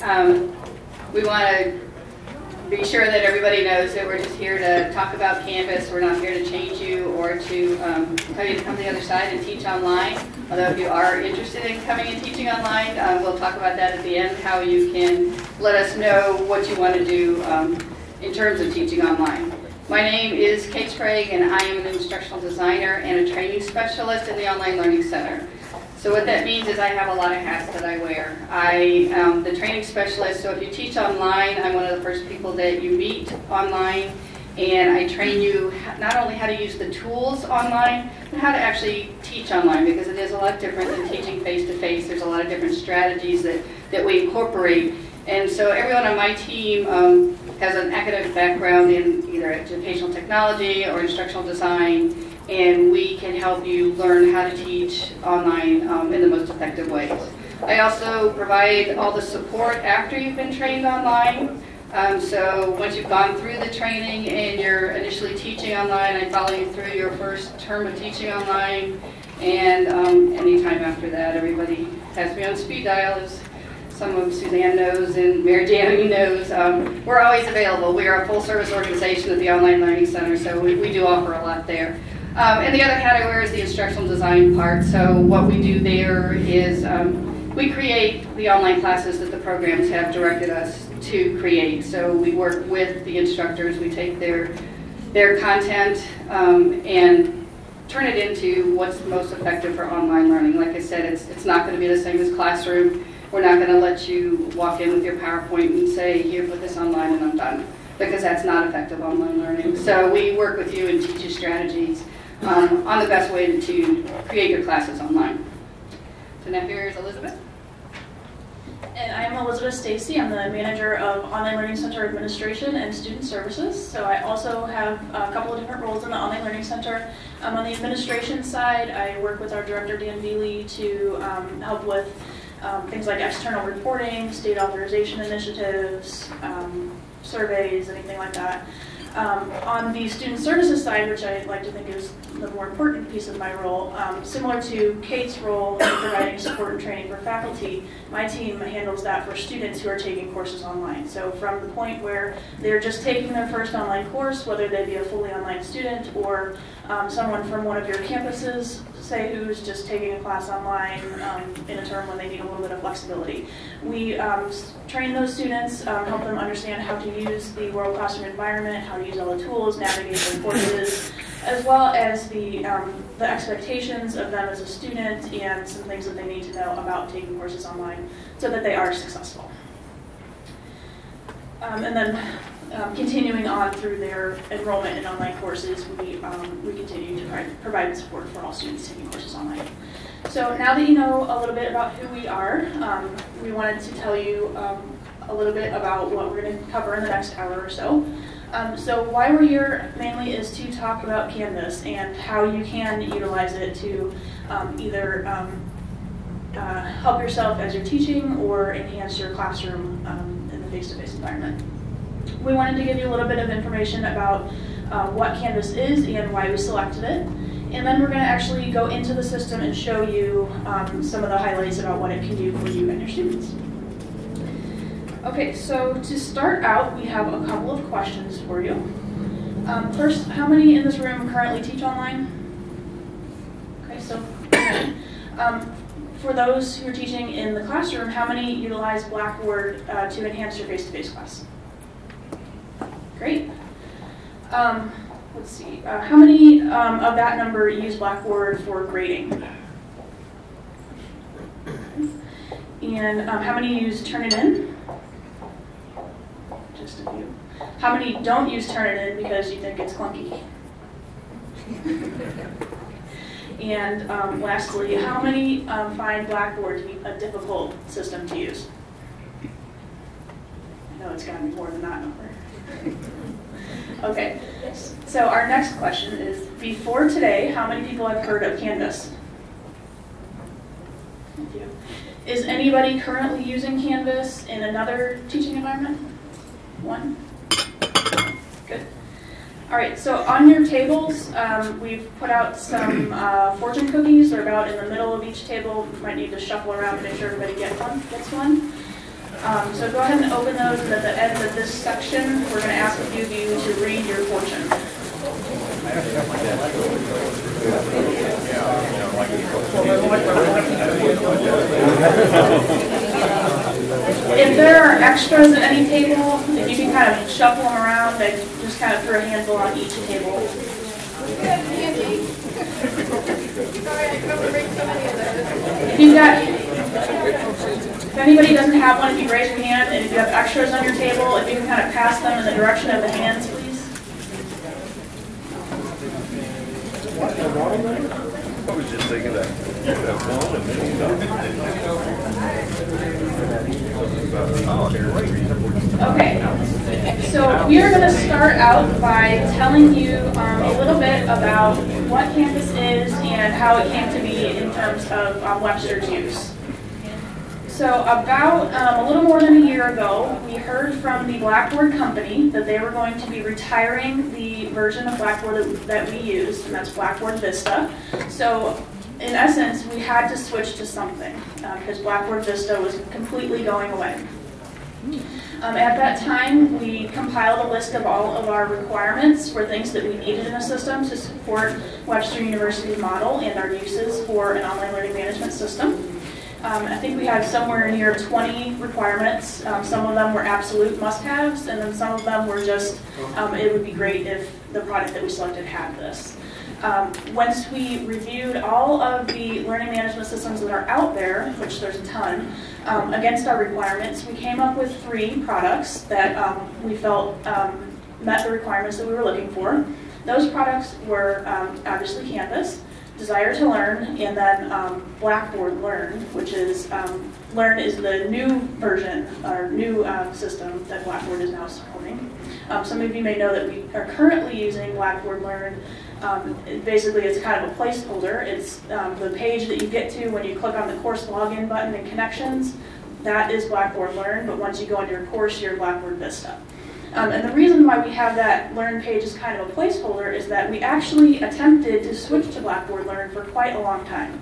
We want to be sure that everybody knows that we're just here to talk about Canvas. We're not here to change you or to tell you to come to the other side and teach online. Although if you are interested in coming and teaching online, we'll talk about that at the end, how you can let us know what you want to do in terms of teaching online. My name is Kate Sprague, and I am an instructional designer and a training specialist in the Online Learning Center. So what that means is I have a lot of hats that I wear. I am the training specialist, so if you teach online, I'm one of the first people that you meet online, and I train you not only how to use the tools online, but how to actually teach online, because it is a lot different than teaching face-to-face. There's a lot of different strategies that we incorporate. And so everyone on my team has an academic background in either educational technology or instructional design, and we can help you learn how to teach online in the most effective ways. I also provide all the support after you've been trained online. So once you've gone through the training and you're initially teaching online, I follow you through your first term of teaching online, and anytime after that, everybody has me on speed dial, as some of Suzanne knows and Mary Janie knows. We're always available. We are a full-service organization at the Online Learning Center, so we do offer a lot there. And the other hat I wear is the instructional design part. So what we do there is we create the online classes that the programs have directed us to create. So we work with the instructors. We take their content and turn it into what's most effective for online learning. Like I said, it's not going to be the same as classroom. We're not going to let you walk in with your PowerPoint and say, here, put this online and I'm done, because that's not effective online learning. So we work with you and teach you strategies on the best way to create your classes online. So now here is Elizabeth. And I'm Elizabeth Stacy. I'm the manager of Online Learning Center Administration and Student Services. So I also have a couple of different roles in the Online Learning Center. On the administration side, I work with our director, Dan Veely, to help with things like external reporting, state authorization initiatives, surveys, anything like that. On the student services side, which I like to think is the more important piece of my role, similar to Kate's role in providing support and training for faculty, my team handles that for students who are taking courses online. So from the point where they're just taking their first online course, whether they be a fully online student or someone from one of your campuses, say, who's just taking a class online in a term when they need a little bit of flexibility. We train those students, help them understand how to use the World Classroom environment, how to use all the tools, navigate their courses, as well as the expectations of them as a student and some things that they need to know about taking courses online so that they are successful. And then continuing on through their enrollment in online courses, we continue to provide support for all students taking courses online. So now that you know a little bit about who we are, we wanted to tell you a little bit about what we're going to cover in the next hour or so. So why we're here mainly is to talk about Canvas and how you can utilize it to either help yourself as you're teaching or enhance your classroom in the face-to-face environment. We wanted to give you a little bit of information about what Canvas is and why we selected it. And then we're going to actually go into the system and show you some of the highlights about what it can do for you and your students. Okay, so to start out, we have a couple of questions for you. First, how many in this room currently teach online? Okay, so for those who are teaching in the classroom, how many utilize Blackboard to enhance your face-to-face class? Great. Let's see. How many of that number use Blackboard for grading? And how many use Turnitin? Just a few. How many don't use Turnitin because you think it's clunky? And lastly, how many find Blackboard to be a difficult system to use? I know it's got to be more than that number. Okay, so our next question is, before today, how many people have heard of Canvas? Thank you. Is anybody currently using Canvas in another teaching environment? One? Good. All right, so on your tables, we've put out some fortune cookies. They're about in the middle of each table. You might need to shuffle around to make sure everybody gets one. So go ahead and open those, and at the end of this section, we're going to ask a few of you to read your portion. If there are extras at any table, if you can kind of shuffle them around, and just kind of throw a handful on each table. If anybody doesn't have one, if you raise your hand, and if you have extras on your table, if you can kind of pass them in the direction of the hands, please. I was just thinking that phone and Okay, so we are going to start out by telling you a little bit about what Canvas is and how it came to be in terms of Webster's use. So about a little more than a year ago, we heard from the Blackboard company that they were going to be retiring the version of Blackboard that we used, and that's Blackboard Vista. So in essence, we had to switch to something because Blackboard Vista was completely going away. At that time, we compiled a list of all of our requirements for things that we needed in a system to support Webster University's model and our uses for an online learning management system. I think we had somewhere near 20 requirements. Some of them were absolute must-haves, and then some of them were just, it would be great if the product that we selected had this. Once we reviewed all of the learning management systems that are out there, which there's a ton, against our requirements, we came up with 3 products that we felt met the requirements that we were looking for. Those products were obviously Canvas, Desire to Learn, and then Blackboard Learn, which is, Learn is the new version, or new system that Blackboard is now supporting. Some of you may know that we are currently using Blackboard Learn. Basically, it's kind of a placeholder. It's the page that you get to when you click on the course login button and connections. That is Blackboard Learn, but once you go into your course, you're Blackboard Vista. And the reason why we have that Learn page as kind of a placeholder is that we actually attempted to switch to Blackboard Learn for quite a long time.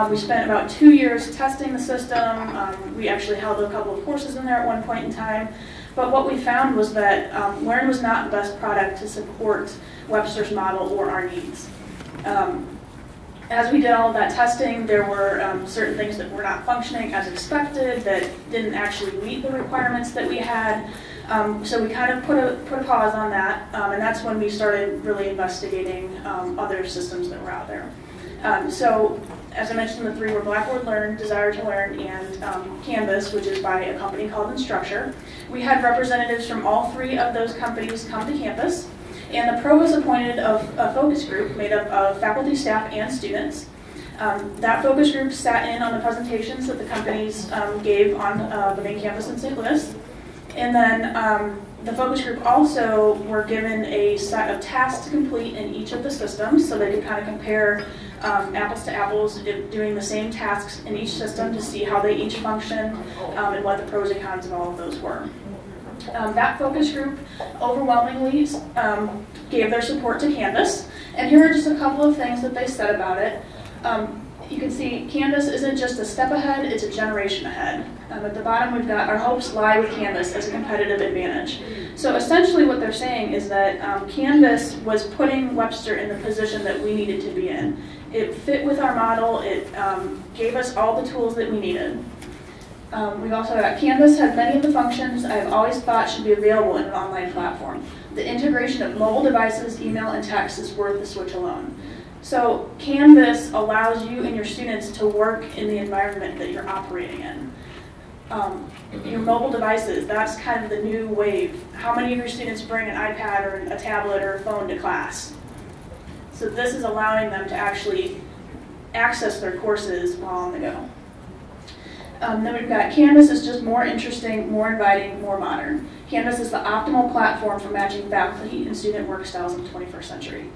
We spent about 2 years testing the system. We actually held a couple of courses in there at one point in time. But what we found was that Learn was not the best product to support Webster's model or our needs. As we did all of that testing, there were certain things that were not functioning as expected, that didn't actually meet the requirements that we had. So we kind of put a pause on that, and that's when we started really investigating other systems that were out there. So, as I mentioned, the 3 were Blackboard Learn, Desire to Learn, and Canvas, which is by a company called Instructure. We had representatives from all 3 of those companies come to campus, and the provost appointed a focus group made up of faculty, staff, and students. That focus group sat in on the presentations that the companies gave on the main campus in St. Louis. And then the focus group also were given a set of tasks to complete in each of the systems, so they could kind of compare apples to apples, doing the same tasks in each system to see how they each function and what the pros and cons of all of those were. That focus group overwhelmingly gave their support to Canvas, and here are just a couple of things that they said about it. You can see Canvas isn't just a step ahead, it's a generation ahead. At the bottom we've got our hopes lie with Canvas as a competitive advantage. So essentially what they're saying is that Canvas was putting Webster in the position that we needed to be in. It fit with our model, it gave us all the tools that we needed. We've also got Canvas has many of the functions I've always thought should be available in an online platform. The integration of mobile devices, email, and text is worth the switch alone. So Canvas allows you and your students to work in the environment that you're operating in. Your mobile devices, that's kind of the new wave. How many of your students bring an iPad or a tablet or a phone to class? So this is allowing them to actually access their courses while on the go. Then we've got Canvas is just more interesting, more inviting, more modern. Canvas is the optimal platform for matching faculty and student work styles in the 21st century.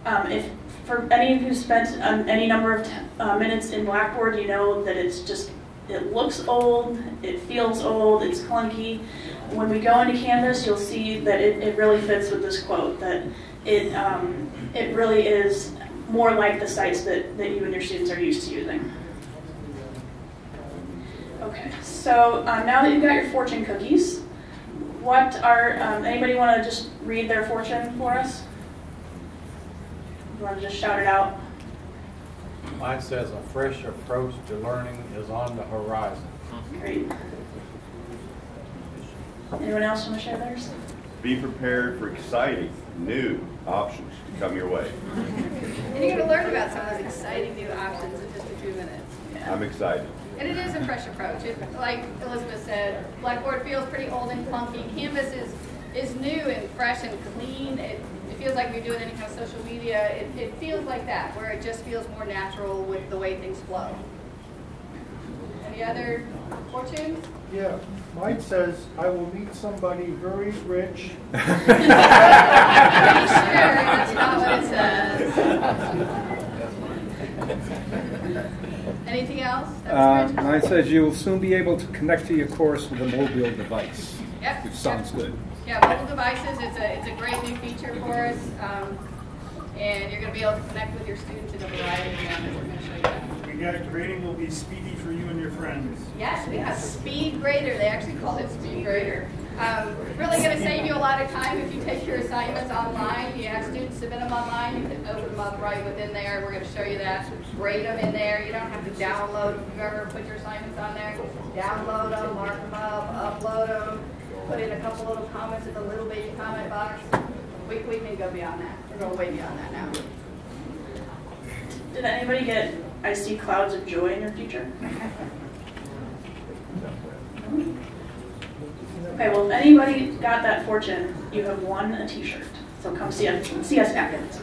If for any of you who spent any number of minutes in Blackboard, you know that it looks old, it feels old, it's clunky. When we go into Canvas, you'll see that it really fits with this quote, that it really is more like the sites that you and your students are used to using. Okay, so now that you've got your fortune cookies, what are, anybody want to just read their fortune for us? You want to just shout it out? Mine says a fresh approach to learning is on the horizon. Great. Anyone else want to share theirs? Be prepared for exciting, new options to come your way. And you're going to learn about some of those exciting new options in just a few minutes. Yeah. I'm excited. And it is a fresh approach. Like Elizabeth said, Blackboard feels pretty old and clunky. Canvas is new and fresh and clean. It feels like you're doing any kind of social media. It feels like that, where it just feels more natural with the way things flow. Any other fortunes? Yeah, mine says, I will meet somebody very rich. Pretty sure that's not what it says. Anything else? Mine says you will soon be able to connect to your course with a mobile device, Yep. which sounds good. Yeah, mobile devices, it's a great new feature for us. And you're going to be able to connect with your students in a variety of manners. We're going to show you that. We got grading will be speedy for you and your friends. Yes, we have Speed Grader. They actually call it Speed Grader. Really going to save you a lot of time if you take your assignments online. You have students submit them online. You can open them up right within there. We're going to show you that. Grade them in there. You don't have to download them. If you've ever put your assignments on there, download them, mark them up, upload them, put in a couple little comments in the little baby comment box. We can go beyond that. We're going way beyond that now. Did anybody get, I see clouds of joy in your future? Okay, well, if anybody got that fortune, you have won a t-shirt. So come see us afterwards.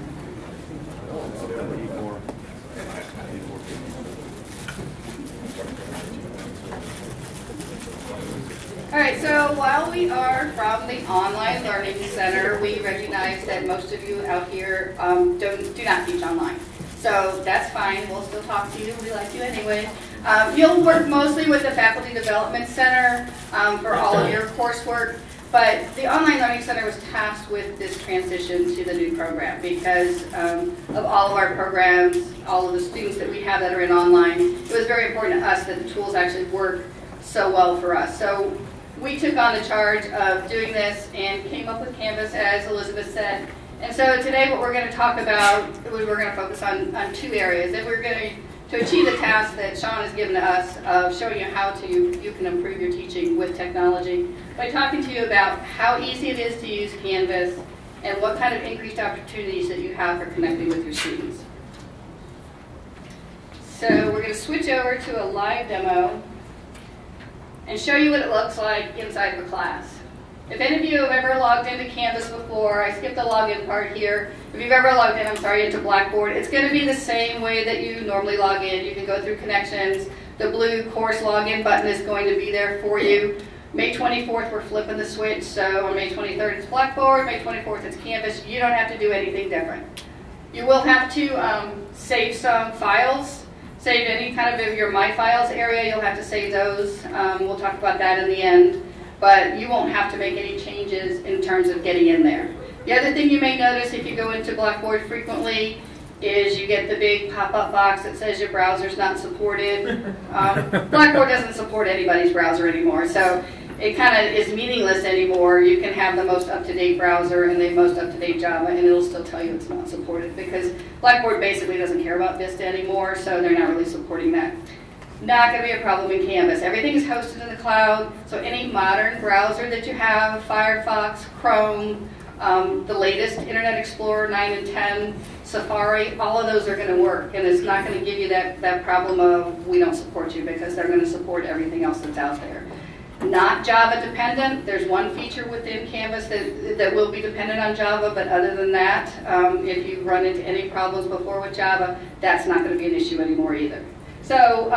All right, so while we are from the Online Learning Center, we recognize that most of you out here do not teach online. So that's fine, we'll still talk to you, we like you anyway. You'll work mostly with the Faculty Development Center for all of your coursework, but the Online Learning Center was tasked with this transition to the new program because of all of our programs, all of the students that we have that are in online. It was very important to us that the tools actually work so well for us. So we took on the charge of doing this and came up with Canvas, as Elizabeth said. And so today what we're going to talk about, we're going to focus on two areas. And we're going to achieve the task that Sean has given to us of showing you how you can improve your teaching with technology by talking to you about how easy it is to use Canvas and what kind of increased opportunities that you have for connecting with your students. So we're going to switch over to a live demo and show you what it looks like inside of a class. If any of you have ever logged into Canvas before, I skipped the login part here. If you've ever logged in, into Blackboard, it's going to be the same way that you normally log in. You can go through connections. The blue course login button is going to be there for you. May 24th, we're flipping the switch. So on May 23rd, it's Blackboard. May 24th, it's Canvas. You don't have to do anything different. You will have to save some files. Save any kind of your My Files area. You'll have to save those. We'll talk about that in the end. But you won't have to make any changes in terms of getting in there. The other thing you may notice if you go into Blackboard frequently is you get the big pop-up box that says your browser's not supported. Blackboard doesn't support anybody's browser anymore, so it kind of is meaningless anymore. You can have the most up-to-date browser and the most up-to-date Java, and it'll still tell you it's not supported because Blackboard basically doesn't care about Vista anymore, so they're not really supporting that. Not going to be a problem in Canvas. Everything is hosted in the cloud, so any modern browser that you have, Firefox, Chrome, the latest Internet Explorer 9 and 10, Safari, all of those are going to work, and it's not going to give you that problem of we don't support you because they're going to support everything else that's out there. Not Java dependent. There's one feature within Canvas that will be dependent on Java, but other than that, if you run into any problems before with Java, that's not going to be an issue anymore either. So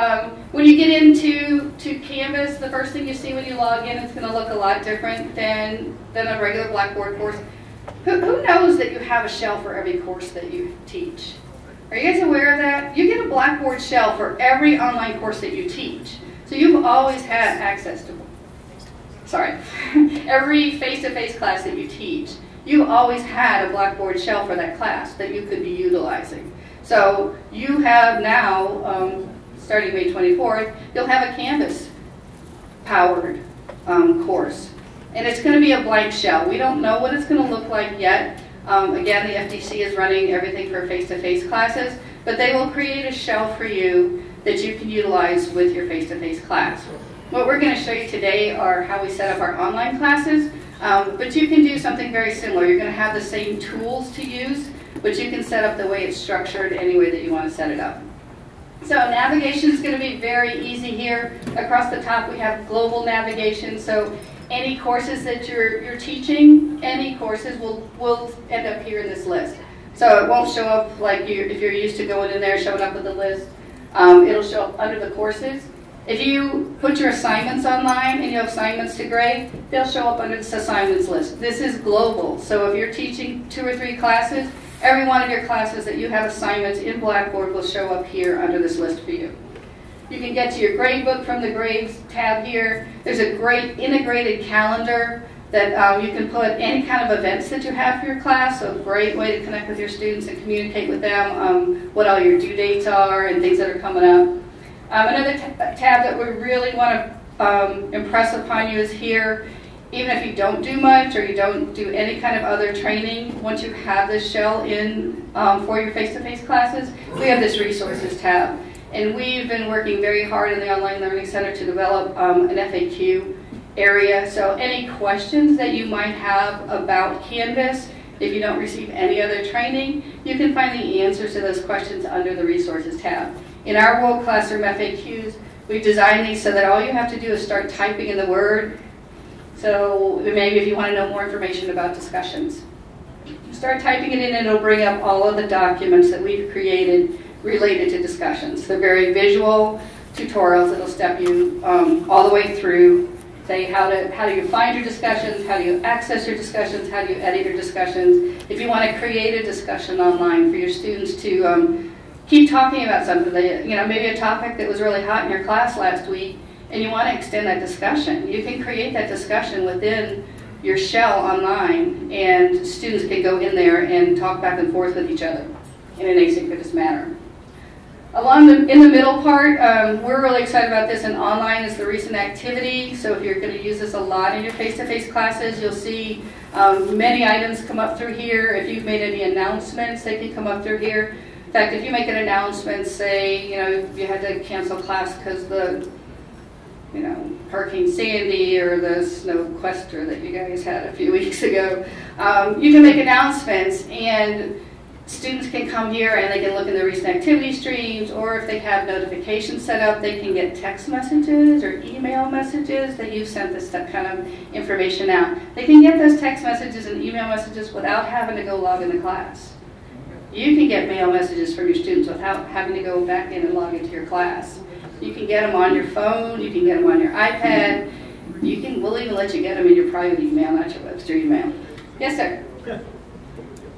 when you get into Canvas, the first thing you see when you log in, it's going to look a lot different than a regular Blackboard course. Who knows that you have a shell for every course that you teach? Are you guys aware of that? You get a Blackboard shell for every online course that you teach. So you've always had access to, every face-to-face class that you teach, you've always had a Blackboard shell for that class that you could be utilizing. So you have now, starting May 24th, you'll have a Canvas powered course. And it's going to be a blank shell. We don't know what it's going to look like yet. Again, the FDC is running everything for face-to-face classes, but they will create a shell for you that you can utilize with your face-to-face class. What we're going to show you today are how we set up our online classes, but you can do something very similar. You're going to have the same tools to use, but you can set up the way it's structured any way that you want to set it up. So navigation is going to be very easy here. Across the top we have global navigation, so any courses that you're teaching, any courses will end up here in this list. So it won't show up like if you're used to going in there, showing up with the list. It'll show up under the courses. If you put your assignments online and you have assignments to grade, they'll show up under this assignments list. This is global, so if you're teaching 2 or 3 classes, every one of your classes that you have assignments in Blackboard will show up here under this list for you. You can get to your grade book from the grades tab here. There's a great integrated calendar that you can put any kind of events that you have for your class, so a great way to connect with your students and communicate with them what all your due dates are and things that are coming up. Another tab that we really want to impress upon you is here. Even if you don't do much or you don't do any kind of other training, once you have this shell in for your face-to-face classes, we have this resources tab. And we've been working very hard in the Online Learning Center to develop an FAQ area. So any questions that you might have about Canvas, if you don't receive any other training, you can find the answers to those questions under the resources tab. In our World Classroom FAQs, we've designed these so that all you have to do is start typing in the word. So maybe if you want to know more information about discussions, start typing it in and it'll bring up all of the documents that we've created related to discussions. They're very visual tutorials that'll step you all the way through, say how do you find your discussions, how do you access your discussions, how do you edit your discussions. If you want to create a discussion online for your students to keep talking about something, that, maybe a topic that was really hot in your class last week, and you want to extend that discussion, you can create that discussion within your shell online, and students can go in there and talk back and forth with each other in an asynchronous manner. In the middle part, we're really excited about this, and online is the recent activity. So if you're going to use this a lot in your face-to-face classes, you'll see many items come up through here. If you've made any announcements, they can come up through here. In fact, if you make an announcement, say, you had to cancel class because the Hurricane Sandy or the snowquester that you guys had a few weeks ago, you can make announcements, and students can come here and they can look in the recent activity streams, or if they have notifications set up, they can get text messages or email messages that you've sent this kind of information out. They can get those text messages and email messages without having to go log into class. You can get mail messages from your students without having to go back in and log into your class. You can get them on your phone, you can get them on your iPad, we'll even let you get them in your private email, not your Webster email. Yes, sir? Yeah.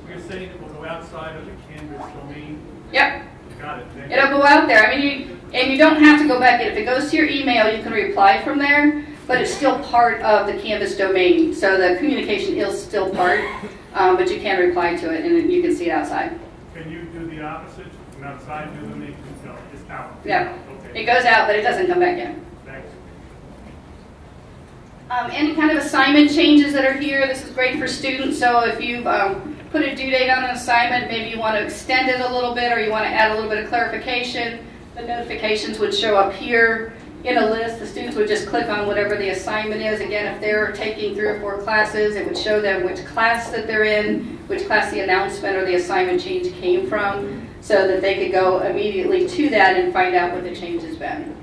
You're saying it will go outside of the Canvas domain? Yep. Got it. It'll go out there. I mean, you don't have to go back in. If it goes to your email, you can reply from there, but it's still part of the Canvas domain. So the communication is still part, but you can reply to it, and you can see it outside. Can you do the opposite? From outside, do the make it's out? Yeah. Okay. It goes out, but it doesn't come back in. Thanks. Any kind of assignment changes that are here, this is great for students. So if you've put a due date on an assignment, maybe you want to extend it a little bit, or you want to add a little bit of clarification, the notifications would show up here in a list. The students would just click on whatever the assignment is. Again, if they're taking 3 or 4 classes, it would show them which class that they're in, which class the announcement or the assignment change came from, so that they could go immediately to that and find out what the change has been.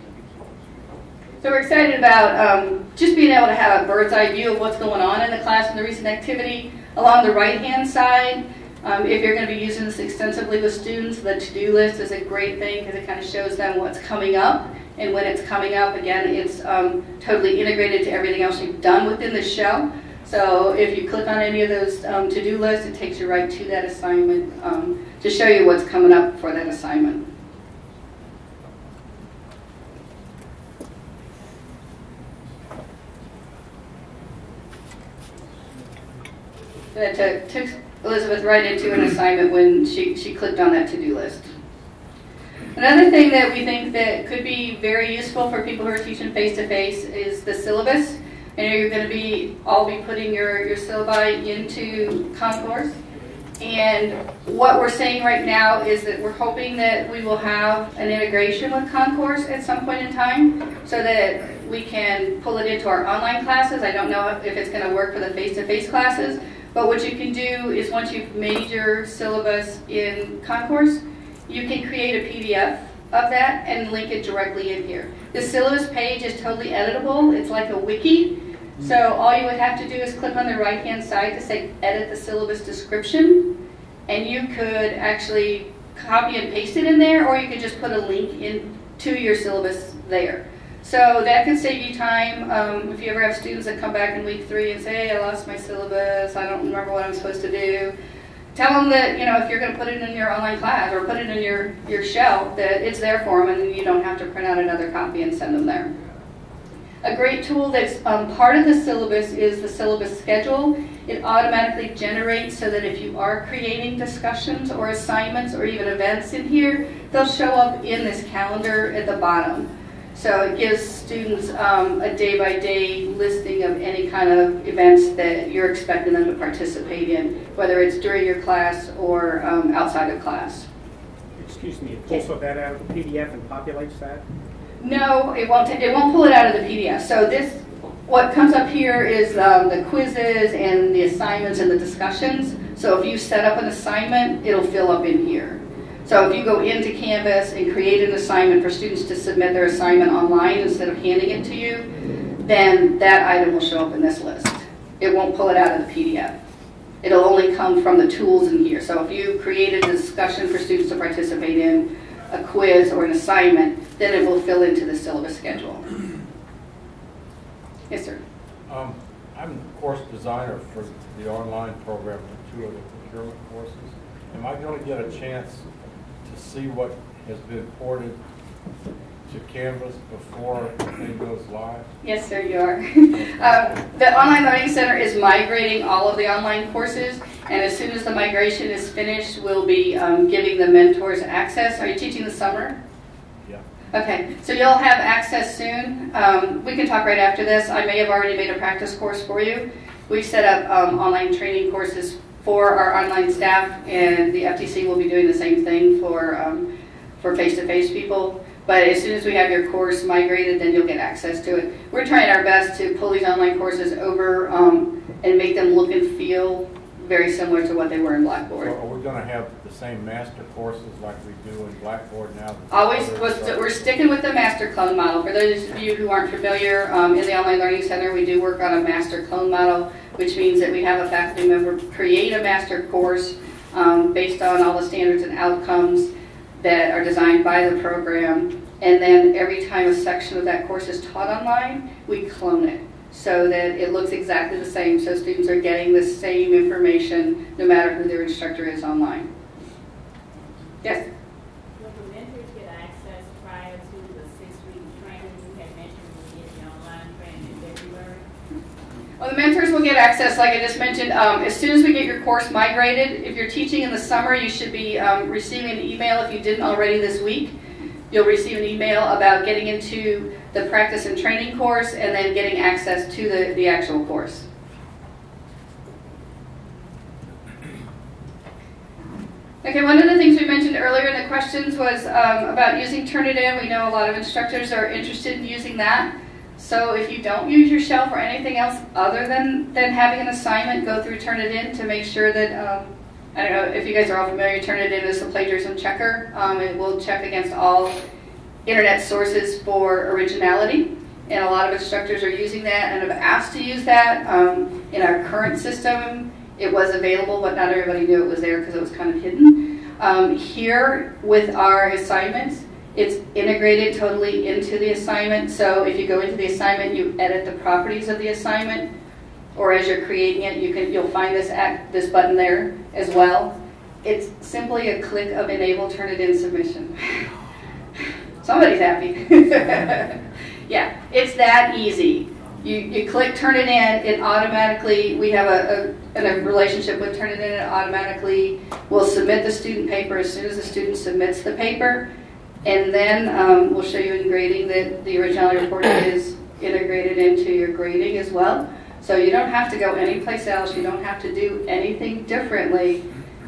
So we're excited about just being able to have a bird's eye view of what's going on in the class and the recent activity. Along the right-hand side, if you're going to be using this extensively with students, the to-do list is a great thing because it kind of shows them what's coming up. And when it's coming up, again, it's totally integrated to everything else you've done within the shell. So if you click on any of those to-do lists, it takes you right to that assignment to show you what's coming up for that assignment. That took Elizabeth right into an assignment when she clicked on that to-do list. Another thing that we think that could be very useful for people who are teaching face-to-face is the syllabus. I know you're going to all be putting your syllabi into Concourse. And what we're saying right now is that we're hoping that we will have an integration with Concourse at some point in time so that we can pull it into our online classes. I don't know if it's going to work for the face-to-face classes, but what you can do is once you've made your syllabus in Concourse, you can create a PDF of that and link it directly in here. The syllabus page is totally editable. It's like a wiki. So all you would have to do is click on the right-hand side to say edit the syllabus description, and you could actually copy and paste it in there, or you could just put a link into your syllabus there. So that could save you time. If you ever have students that come back in week 3 and say, hey, I lost my syllabus, I don't remember what I'm supposed to do. Tell them that, if you're going to put it in your online class or put it in your shell, that it's there for them and you don't have to print out another copy and send them there. A great tool that's part of the syllabus is the syllabus schedule. It automatically generates so that if you are creating discussions or assignments or even events in here, they'll show up in this calendar at the bottom. So it gives students a day-by-day listing of any kind of events that you're expecting them to participate in, whether it's during your class or outside of class. Excuse me, it pulls that out of the PDF and populates that? No, it won't pull it out of the PDF. So what comes up here is the quizzes and the assignments and the discussions. So if you set up an assignment, it'll fill up in here. So if you go into Canvas and create an assignment for students to submit their assignment online instead of handing it to you, then that item will show up in this list. It won't pull it out of the PDF. It'll only come from the tools in here. So if you created a discussion for students to participate in, a quiz or an assignment, then it will fill into the syllabus schedule. Yes, sir. I'm a course designer for the online program for 2 of the procurement courses. Am I going to get a chance to see what has been ported to Canvas before the thing goes live? Yes, sir, you are. The Online Learning Center is migrating all of the online courses, and as soon as the migration is finished, we'll be giving the mentors access. Are you teaching the summer? Yeah. Okay, so you'll have access soon. We can talk right after this. I may have already made a practice course for you. We've set up online training courses for our online staff, and the FTC will be doing the same thing for face-to-face people. But as soon as we have your course migrated, then you'll get access to it. We're trying our best to pull these online courses over and make them look and feel very similar to what they were in Blackboard. So are we going to have the same master courses like we do in Blackboard now? Always, we're sticking with the master clone model. For those of you who aren't familiar, in the Online Learning Center, we do work on a master clone model, which means that we have a faculty member create a master course based on all the standards and outcomes that are designed by the program, and then every time a section of that course is taught online, we clone it so that it looks exactly the same, so students are getting the same information no matter who their instructor is online. Yes? Will the mentors get access prior to the 6-week training you had mentioned we get the online training in February? Well, the mentors will get access, like I just mentioned, as soon as we get your course migrated. If you're teaching in the summer, you should be receiving an email if you didn't already this week. You'll receive an email about getting into the practice and training course and then getting access to the actual course. Okay, one of the things we mentioned earlier in the questions was about using Turnitin. We know a lot of instructors are interested in using that. So if you don't use your shell for anything else other than having an assignment, go through Turnitin to make sure that, I don't know if you guys are all familiar, Turnitin is a plagiarism checker. It will check against all internet sources for originality. And a lot of instructors are using that and have asked to use that. In our current system, it was available, but not everybody knew it was there because it was kind of hidden. Here, with our assignments, it's integrated totally into the assignment. So if you go into the assignment, you edit the properties of the assignment, or as you're creating it, you'll find this button there as well. It's simply a click of enable Turnitin submission. Somebody's happy. Yeah, it's that easy. You click Turnitin, it automatically, we have a relationship with Turnitin, it automatically will submit the student paper. As soon as the student submits the paper, And then we'll show you in grading that the originality report is integrated into your grading as well. So you don't have to go anyplace else. You don't have to do anything differently.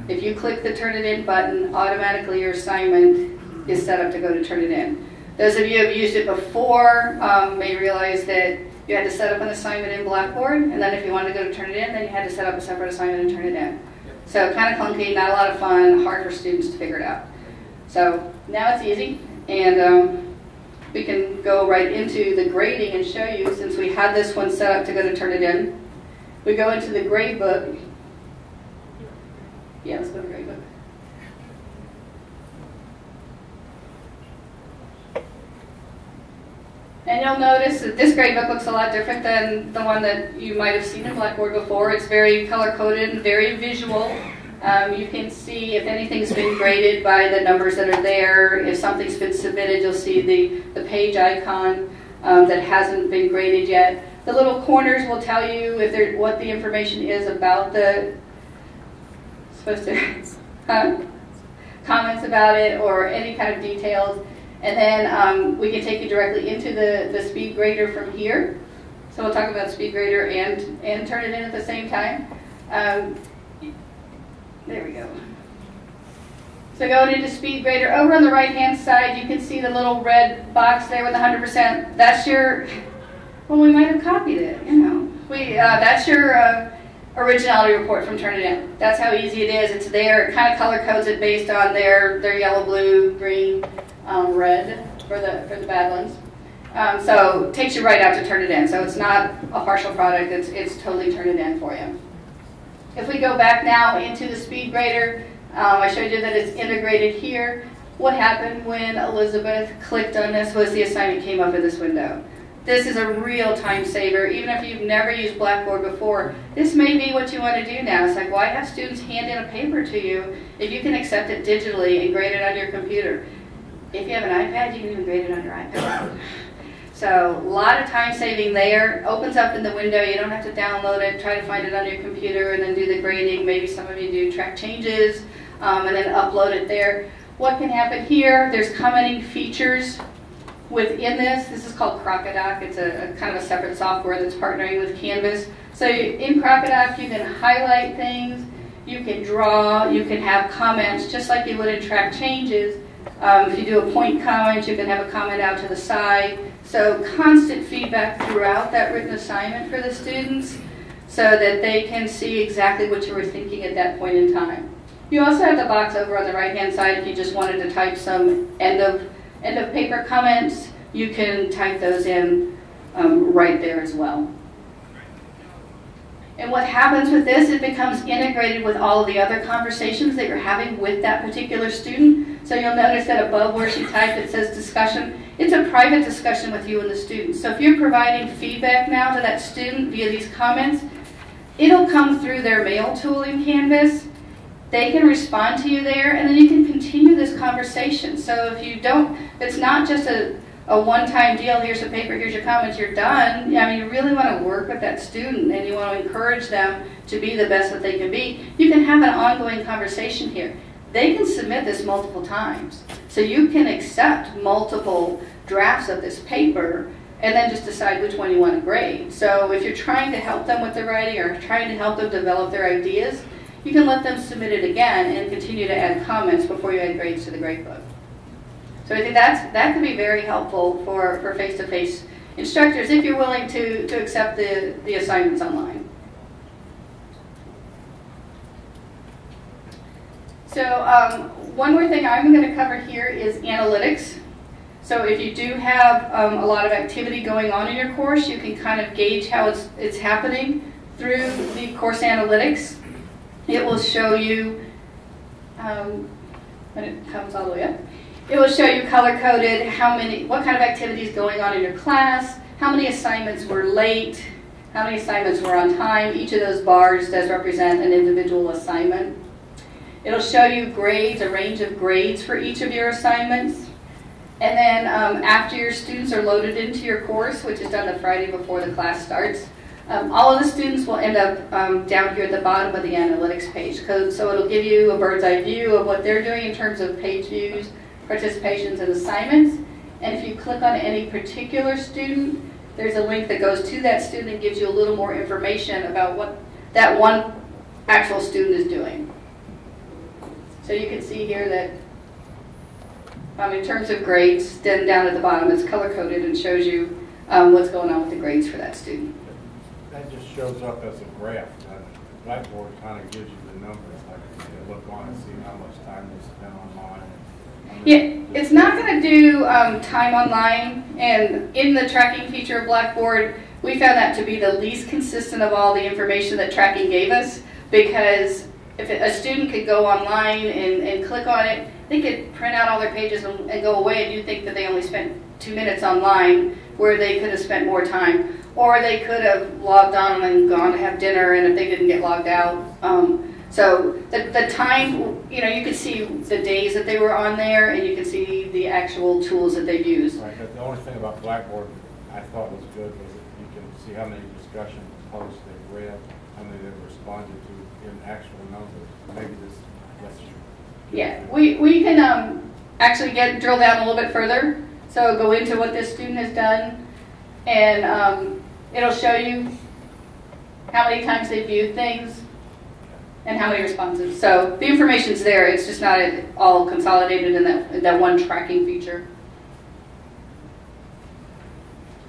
If you click the Turn It In button, automatically your assignment is set up to go to Turn It In. Those of you who have used it before may realize that you had to set up an assignment in Blackboard, and then if you wanted to go to Turn It In, then you had to set up a separate assignment and turn it in. So kind of clunky, not a lot of fun, hard for students to figure it out. So now it's easy, and we can go right into the grading and show you, since we had this one set up to go to Turn It In. We go into the grade book. Yeah, let's go to grade book. And you'll notice that this grade book looks a lot different than the one that you might have seen in Blackboard before. It's very color-coded and very visual. You can see if anything's been graded by the numbers that are there. If something's been submitted, you'll see the page icon that hasn't been graded yet. The little corners will tell you if what the information is about the comments about it or any kind of details. And then we can take you directly into the speed grader from here. So we'll talk about speed grader and Turn It In at the same time. There we go. So going into speed grader, over on the right hand side you can see the little red box there with 100%. That's your, well, we might have copied it, you know. That's your originality report from Turn It In. That's how easy it is. It's there. It kind of color codes it based on their yellow, blue, green, red for the bad ones. So it takes you right out to Turn It In. So it's not a partial product. It's totally Turn It In for you. If we go back now into the speed grader, I showed you that it's integrated here. What happened when Elizabeth clicked on this was the assignment came up in this window. This is a real time saver. Even if you've never used Blackboard before, this may be what you want to do now. It's like, why have students hand in a paper to you if you can accept it digitally and grade it on your computer? If you have an iPad, you can even grade it on your iPad. So a lot of time saving there. Opens up in the window. You don't have to download it, try to find it on your computer, and then do the grading. Maybe some of you do track changes and then upload it there. What can happen here? There's commenting features within this. This is called Crocodoc. It's a kind of a separate software that's partnering with Canvas. So in Crocodoc, you can highlight things, you can draw, you can have comments just like you would in track changes. If you do a point comment, you can have a comment out to the side. So constant feedback throughout that written assignment for the students so that they can see exactly what you were thinking at that point in time. You also have the box over on the right-hand side if you just wanted to type some end of paper comments. You can type those in right there as well. And what happens with this, it becomes integrated with all of the other conversations that you're having with that particular student. So you'll notice that above where she typed it says discussion. It's a private discussion with you and the student. So if you're providing feedback now to that student via these comments, it'll come through their mail tool in Canvas. They can respond to you there, and then you can continue this conversation. So if you don't, it's not just a one-time deal, here's a paper, here's your comments, you're done. I mean, you really want to work with that student, and you want to encourage them to be the best that they can be. You can have an ongoing conversation here. They can submit this multiple times. So you can accept multiple drafts of this paper and then just decide which one you want to grade. So if you're trying to help them with the writing or trying to help them develop their ideas, you can let them submit it again and continue to add comments before you add grades to the gradebook. So I think that can be very helpful for face-to-face instructors if you're willing to accept the assignments online. So one more thing I'm going to cover here is analytics. So if you do have a lot of activity going on in your course, you can kind of gauge how it's happening through the course analytics. It will show you, when it comes all the way up, it will show you color-coded what kind of activity is going on in your class, how many assignments were late, how many assignments were on time. Each of those bars does represent an individual assignment. It'll show you grades, a range of grades for each of your assignments. And then after your students are loaded into your course, which is done the Friday before the class starts, all of the students will end up down here at the bottom of the analytics page. So it'll give you a bird's eye view of what they're doing in terms of page views, participations and assignments. And if you click on any particular student, there's a link that goes to that student and gives you a little more information about what that one actual student is doing. So you can see here that in terms of grades, then down at the bottom it's color-coded and shows you what's going on with the grades for that student. That just shows up as a graph. Blackboard kind of gives you the numbers, like you look on and see how much time you spend online. Yeah, it's not going to do time online, and in the tracking feature of Blackboard, we found that to be the least consistent of all the information that tracking gave us, because if a student could go online and click on it, they could print out all their pages and go away, and you think that they only spent 2 minutes online where they could have spent more time. Or they could have logged on and gone to have dinner, and if they didn't get logged out. So the time, you can see the days that they were on there, and you can see the actual tools that they've used. Right, but the only thing about Blackboard I thought was good was that you can see how many discussion posts they've read, how many they've responded to in actual numbers. Maybe this lets you. Yeah, we can actually drill down a little bit further. So go into what this student has done, and it'll show you how many times they viewed things and how many responses. So the information's there. It's just not all consolidated in that one tracking feature.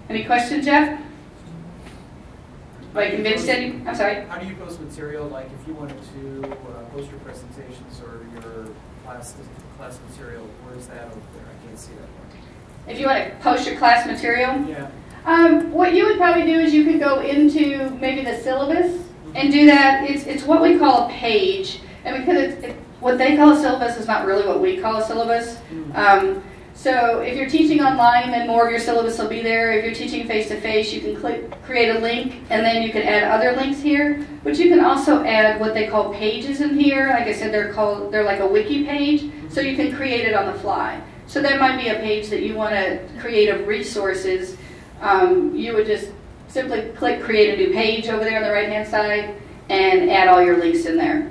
Any questions, Jeff? Am I convinced any? I'm sorry. How do you post material? Like if you wanted to post your presentations or your class material, where is that over there? I can't see that one. If you want to post your class material? Yeah. What you would probably do is you could go into maybe the syllabus and do that. It's what we call a page, and because what they call a syllabus is not really what we call a syllabus. So if you're teaching online, then more of your syllabus will be there. If you're teaching face-to-face, you can create a link, and then you can add other links here. But you can also add what they call pages in here. Like I said, they're like a wiki page, so you can create it on the fly. So there might be a page that you want to create of resources. You would just simply click create a new page over there on the right-hand side and add all your links in there.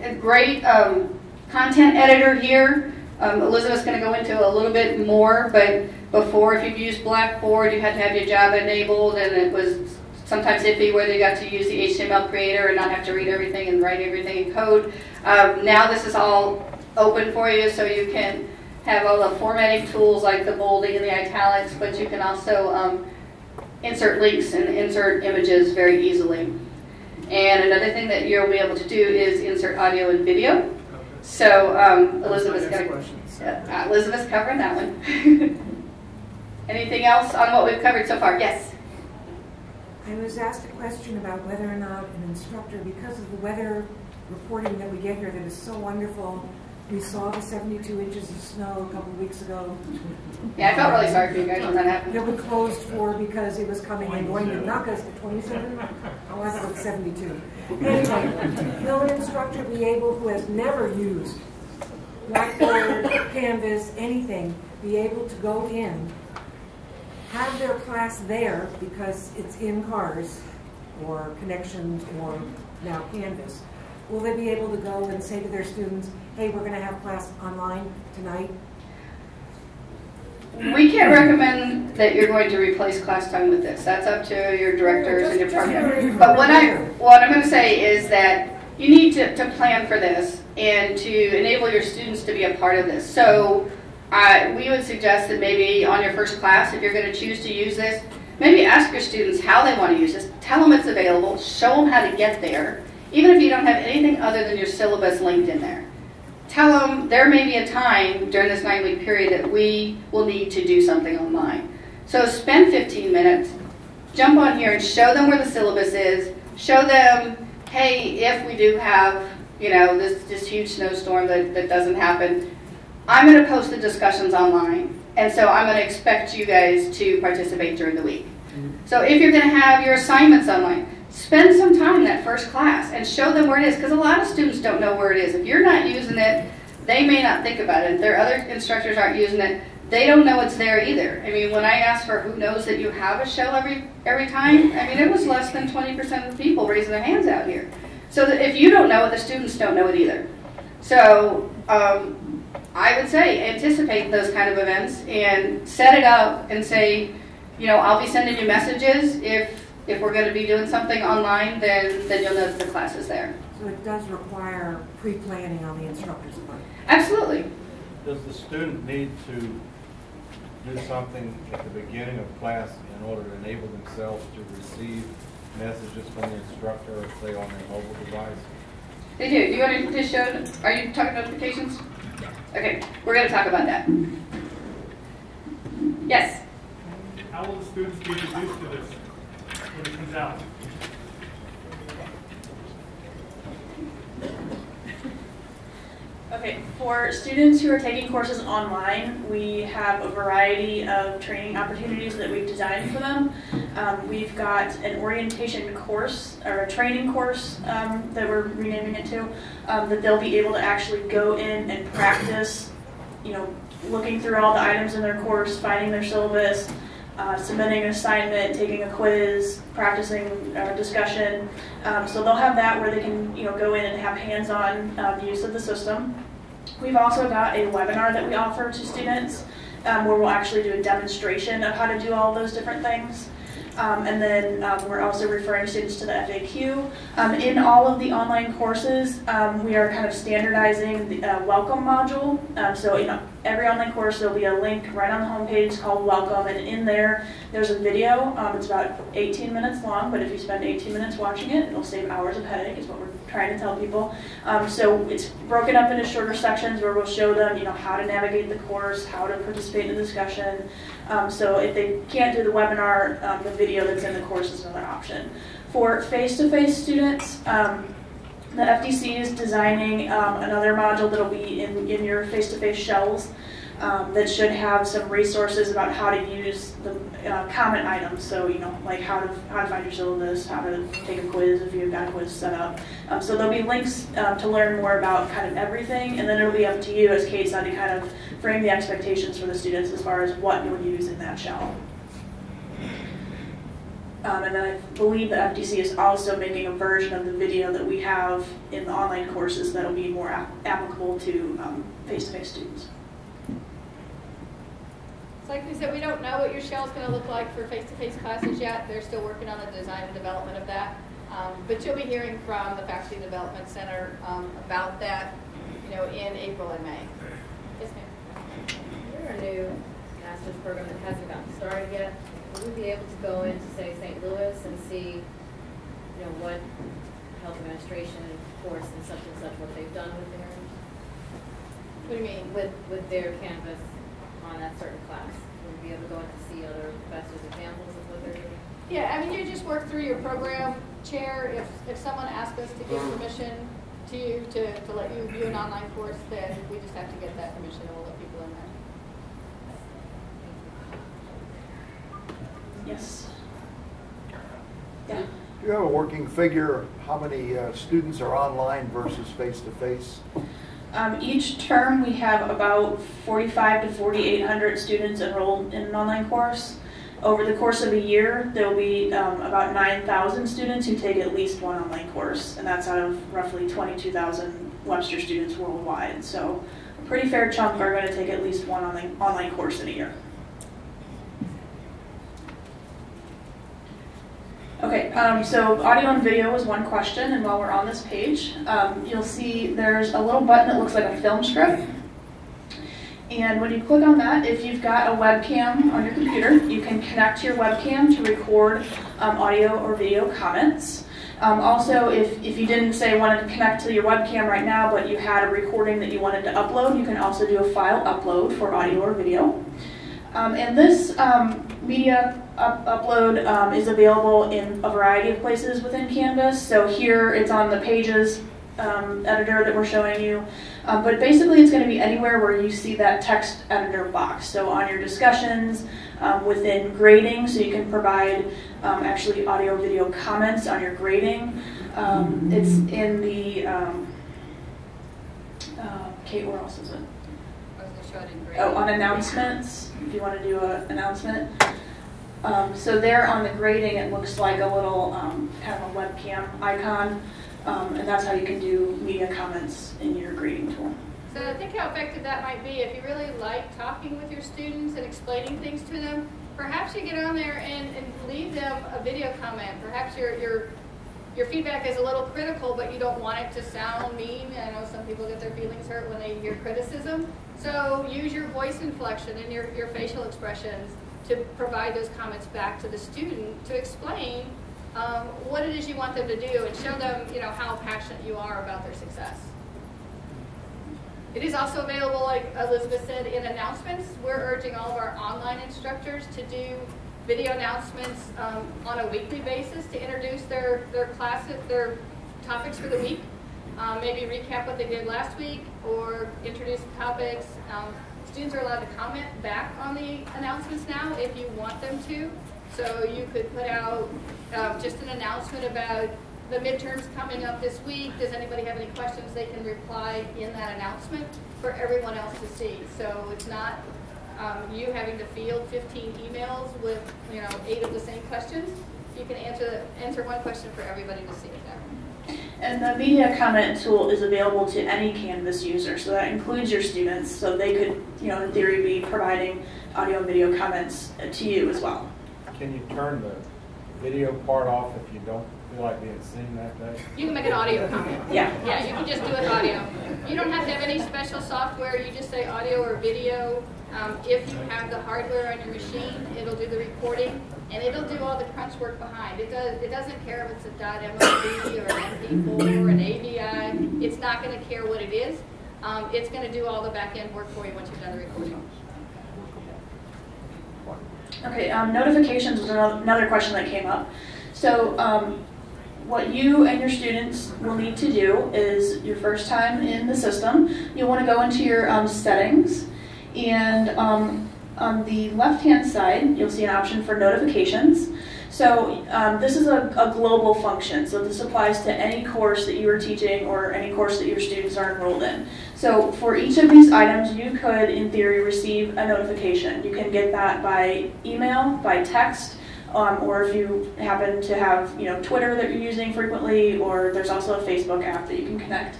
A great content editor here. Elizabeth's going to go into a little bit more, but before, if you've used Blackboard, you had to have your Java enabled, and it was sometimes iffy whether you got to use the HTML creator and not have to read everything and write everything in code. Now this is all open for you, so you can have all the formatting tools like the bolding and the italics, but you can also insert links and insert images very easily. And another thing that you'll be able to do is insert audio and video. So Elizabeth's covering that one. Anything else on what we've covered so far? Yes? I was asked a question about whether or not an instructor, because of the weather reporting that we get here that is so wonderful, we saw the 72 inches of snow a couple of weeks ago. Yeah, I felt really sorry for you guys when that happened. That we closed for because it was coming and going to knock us to 27. Oh, I thought it was 72. Anyway, will an instructor be able, who has never used Blackboard, Canvas, anything, be able to go in, have their class there because it's in cars or connections or now Canvas? Will they be able to go and say to their students, hey, we're going to have class online tonight? We can't recommend that you're going to replace class time with this. That's up to your directors and your department. But what I'm going to say is that you need to plan for this and to enable your students to be a part of this. So we would suggest that maybe on your first class, if you're going to choose to use this, maybe ask your students how they want to use this. Tell them it's available. Show them how to get there. Even if you don't have anything other than your syllabus linked in there. Tell them there may be a time during this 9-week period that we will need to do something online. So spend 15 minutes, jump on here and show them where the syllabus is. Show them, hey, if we do have, this huge snowstorm that doesn't happen, I'm going to post the discussions online. And so I'm going to expect you guys to participate during the week. So if you're going to have your assignments online, spend some time in that first class and show them where it is, because a lot of students don't know where it is. If you're not using it, they may not think about it. If their other instructors aren't using it, they don't know it's there either. I mean, when I asked for who knows that you have a show every time, I mean, it was less than 20% of the people raising their hands out here. So that if you don't know it, the students don't know it either. So I would say anticipate those kind of events and set it up and say, you know, I'll be sending you messages if we're going to be doing something online, then you'll know that the class is there. So it does require pre-planning on the instructor's part. Absolutely. Does the student need to do something at the beginning of class in order to enable themselves to receive messages from the instructor, say on their mobile device? They do. Do you want to just show, are you talking notifications? Okay, we're going to talk about that. Yes? How will the students be introduced to this when it comes out? Okay, for students who are taking courses online, we have a variety of training opportunities that we've designed for them. We've got an orientation course, or a training course that we're renaming it to, that they'll be able to actually go in and practice, you know, looking through all the items in their course, finding their syllabus, submitting an assignment, taking a quiz, practicing discussion. So they'll have that where they can, you know, go in and have hands-on use of the system. We've also got a webinar that we offer to students where we'll actually do a demonstration of how to do all those different things. And then we're also referring students to the FAQ. In all of the online courses, we are kind of standardizing the welcome module. So in every online course, there'll be a link right on the homepage called welcome, and in there's a video. It's about 18 minutes long, but if you spend 18 minutes watching it, it'll save hours of headache, is what we're trying to tell people. So it's broken up into shorter sections where we'll show them, you know, how to navigate the course, how to participate in the discussion. So if they can't do the webinar, the video that's in the course is another option. For face-to-face students, the FDC is designing another module that'll be in your face-to-face shells that should have some resources about how to use the comment items. So, you know, like how to find your syllabus, how to take a quiz if you've got a quiz set up. So there'll be links to learn more about kind of everything, and then it'll be up to you as CASA to kind of frame the expectations for the students as far as what you'll use in that shell. And then I believe the FDC is also making a version of the video that we have in the online courses that'll be more applicable to face-to-face students. So like we said, we don't know what your shell is going to look like for face-to-face classes yet. They're still working on the design and development of that. But you'll be hearing from the Faculty Development Center about that, you know, in April and May. Yes, ma'am. We're a new master's program that hasn't gotten started yet. Will we be able to go into, say, St. Louis and see, you know, what health administration course and such, what they've done with theirs? What do you mean? With their Canvas on that certain class. Will we be able to go in to see other professors' examples of what they're doing? Yeah, I mean, you just work through your program chair. If someone asks us to give permission to you to let you view an online course, then we just have to get that permission and we'll let people in there. Yes. Yeah. Do you have a working figure how many students are online versus face-to-face? Each term we have about 4,500 to 4,800 students enrolled in an online course. Over the course of a year, there will be about 9,000 students who take at least one online course, and that's out of roughly 22,000 Webster students worldwide. So a pretty fair chunk are going to take at least one online course in a year. Okay, so audio and video was one question, and while we're on this page, you'll see there's a little button that looks like a film script. And when you click on that, if you've got a webcam on your computer, you can connect your webcam to record audio or video comments. Also, if you didn't say wanted to connect to your webcam right now, but you had a recording that you wanted to upload, you can also do a file upload for audio or video. And this media upload is available in a variety of places within Canvas. So here it's on the Pages editor that we're showing you. But basically it's going to be anywhere where you see that text editor box. So on your discussions, within grading, so you can provide actually audio video comments on your grading. It's in the, Kate, where else is it? Oh, on announcements, if you want to do an announcement. So there on the grading, it looks like a little kind of a webcam icon, and that's how you can do media comments in your grading tool. So think how effective that might be. If you really like talking with your students and explaining things to them, perhaps you get on there and leave them a video comment. Perhaps your feedback is a little critical, but you don't want it to sound mean. I know some people get their feelings hurt when they hear criticism. So use your voice inflection and your facial expressions to provide those comments back to the student to explain what it is you want them to do and show them, how passionate you are about their success. It is also available, like Elizabeth said, in announcements. We're urging all of our online instructors to do video announcements on a weekly basis to introduce their classes, their topics for the week. Maybe recap what they did last week or introduce topics. Students are allowed to comment back on the announcements now if you want them to. So you could put out just an announcement about the midterms coming up this week. Does anybody have any questions? They can reply in that announcement for everyone else to see. So it's not you having to field 15 emails with 8 of the same questions. You can answer one question for everybody to see it there. And the media comment tool is available to any Canvas user, so that includes your students, so they could, in theory, be providing audio and video comments to you as well. Can you turn the video part off if you don't feel like being seen that day? You can make an audio comment. Yeah. Yeah, you can just do it audio. You don't have to have any special software. You just say audio or video. If you have the hardware on your machine, it'll do the recording, and it'll do all the crunch work behind. It doesn't care if it's a .mov or an MP4 or an AVI. It's not going to care what it is. It's going to do all the back-end work for you once you've done the recording. Okay, notifications was another question that came up. So what you and your students will need to do is your first time in the system, you'll want to go into your settings, and on the left-hand side, you'll see an option for notifications. So this is a global function, so this applies to any course that you are teaching or any course that your students are enrolled in. So for each of these items, you could, in theory, receive a notification. You can get that by email, by text, or if you happen to have Twitter that you're using frequently, or there's also a Facebook app that you can connect.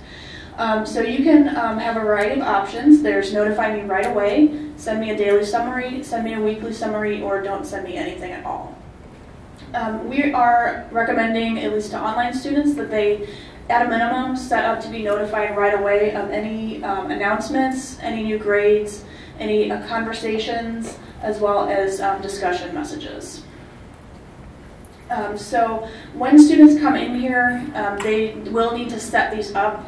So you can have a variety of options. There's notify me right away, send me a daily summary, send me a weekly summary, or don't send me anything at all. We are recommending, at least to online students, that they, at a minimum, set up to be notified right away of any announcements, any new grades, any conversations, as well as discussion messages. So when students come in here, they will need to set these up.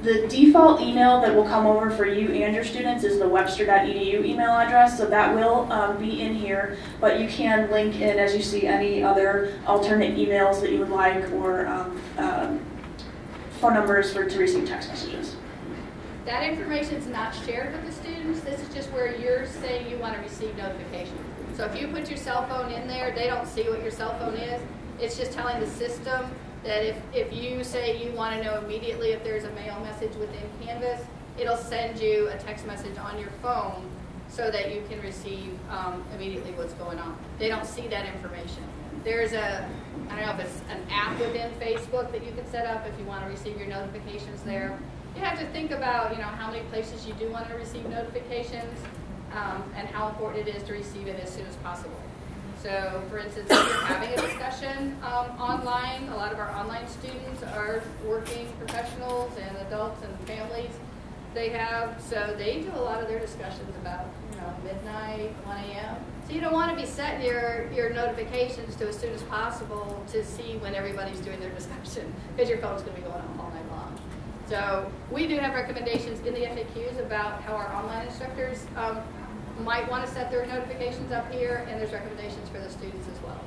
The default email that will come over for you and your students is the webster.edu email address, so that will be in here, but you can link in, as you see, any other alternate emails that you would like, or phone numbers to receive text messages. That information is not shared with the students. This is just where you're saying you want to receive notifications. So if you put your cell phone in there, they don't see what your cell phone is. It's just telling the system that if you say you want to know immediately if there's a mail message within Canvas, it'll send you a text message on your phone so that you can receive immediately what's going on. They don't see that information. There's I don't know if it's an app within Facebook that you can set up if you want to receive your notifications there. You have to think about how many places you do want to receive notifications and how important it is to receive it as soon as possible. So, for instance, if you're having a discussion online, a lot of our online students are working professionals and adults and families. They do a lot of their discussions about midnight, 1 a.m. So you don't want to be setting your notifications to as soon as possible to see when everybody's doing their discussion, because your phone's going to be going off all night long. So we do have recommendations in the FAQs about how our online instructors might want to set their notifications up here, and there's recommendations for the students as well.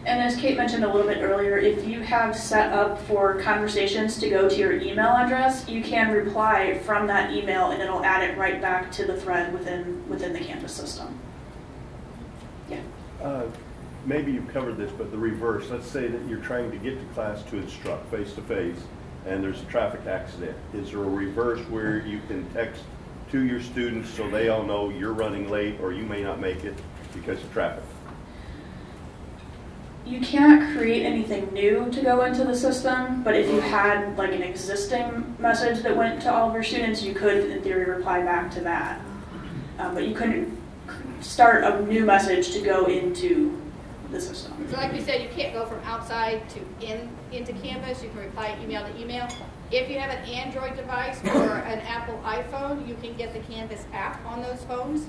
And as Kate mentioned a little bit earlier, if you have set up for conversations to go to your email address, you can reply from that email, and it'll add it right back to the thread within the Canvas system. Yeah. Maybe you've covered this, but the reverse. Let's say that you're trying to get to class to instruct face-to-face, and there's a traffic accident. Is there a reverse where you can text to your students so they all know you're running late or you may not make it because of traffic? You cannot create anything new to go into the system, but if you had like an existing message that went to all of your students, you could, in theory, reply back to that. But you couldn't start a new message to go into the system. So like we said, you can't go from outside to into Canvas. You can reply email to email. If you have an Android device or an Apple iPhone, you can get the Canvas app on those phones.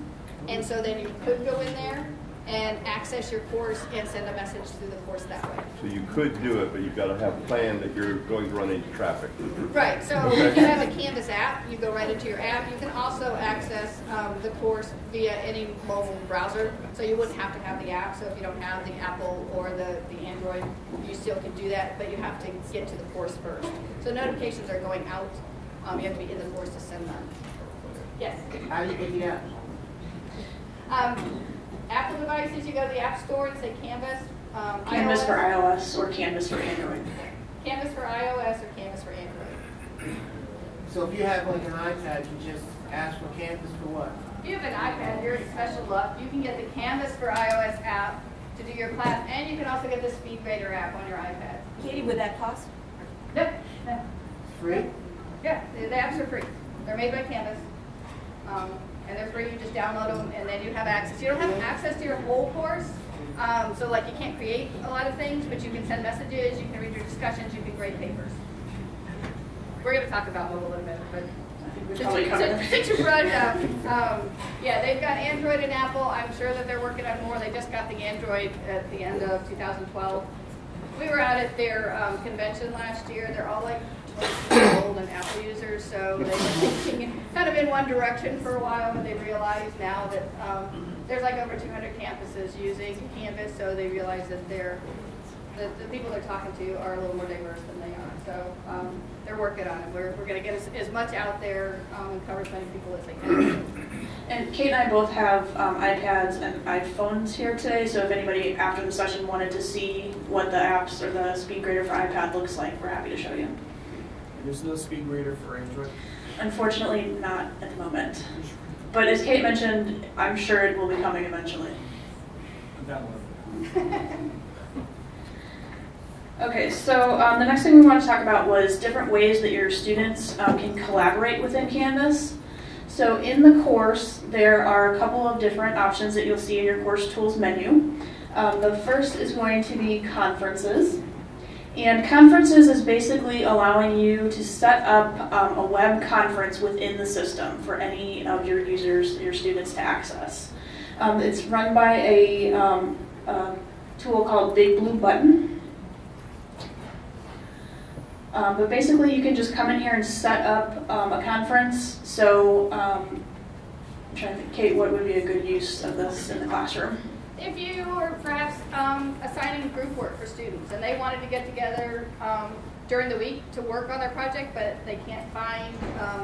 And so then you could go in there and access your course and send a message through the course that way. So you could do it, but you've got to have a plan that you're going to run into traffic. Right, so if you have a Canvas app, you go right into your app. You can also access the course via any mobile browser, so you wouldn't have to have the app. So if you don't have the Apple or the Android, you still can do that, but you have to get to the course first. So notifications are going out. You have to be in the course to send them. Yes? How do you get the app? Apple devices, you go to the App Store and say Canvas. Canvas for iOS or Canvas for Android. Canvas for iOS or Canvas for Android. So if you have like an iPad, you just ask for Canvas for what? If you have an iPad, you're in special luck. You can get the Canvas for iOS app to do your class, and you can also get the SpeedGrader app on your iPad. Katie, would that cost? Nope. No. Free? Yeah, the apps are free. They're made by Canvas. And they're free. You just download them, and then you have access. You don't have access to your whole course, so like you can't create a lot of things, but you can send messages, you can read your discussions, you can grade papers. We're going to talk about mobile in a minute, but since you brought it up, yeah, they've got Android and Apple. I'm sure that they're working on more. They just got the Android at the end of 2012. We were out at their convention last year. They're all like 20 years old and Apple users, so they've been thinking kind of in one direction for a while, but they realize now that there's like over 200 campuses using Canvas, so they realize that the people they're talking to are a little more diverse than they are. So they're working on it. We're going to get as much out there and cover as many people as they can. And Kate and I both have iPads and iPhones here today, so if anybody after the session wanted to see what the apps or the SpeedGrader for iPad looks like, we're happy to show you. There's no SpeedGrader for Android? Unfortunately, not at the moment. But as Kate mentioned, I'm sure it will be coming eventually. Okay, so the next thing we want to talk about was different ways that your students can collaborate within Canvas. So in the course, there are a couple of different options that you'll see in your course tools menu. The first is going to be conferences. And conferences is basically allowing you to set up a web conference within the system for any of your users, your students to access. It's run by a tool called Big Blue Button. But basically you can just come in here and set up a conference. So I'm trying to think, Kate, what would be a good use of this in the classroom? If you were perhaps assigning group work for students and they wanted to get together during the week to work on their project, but they can't find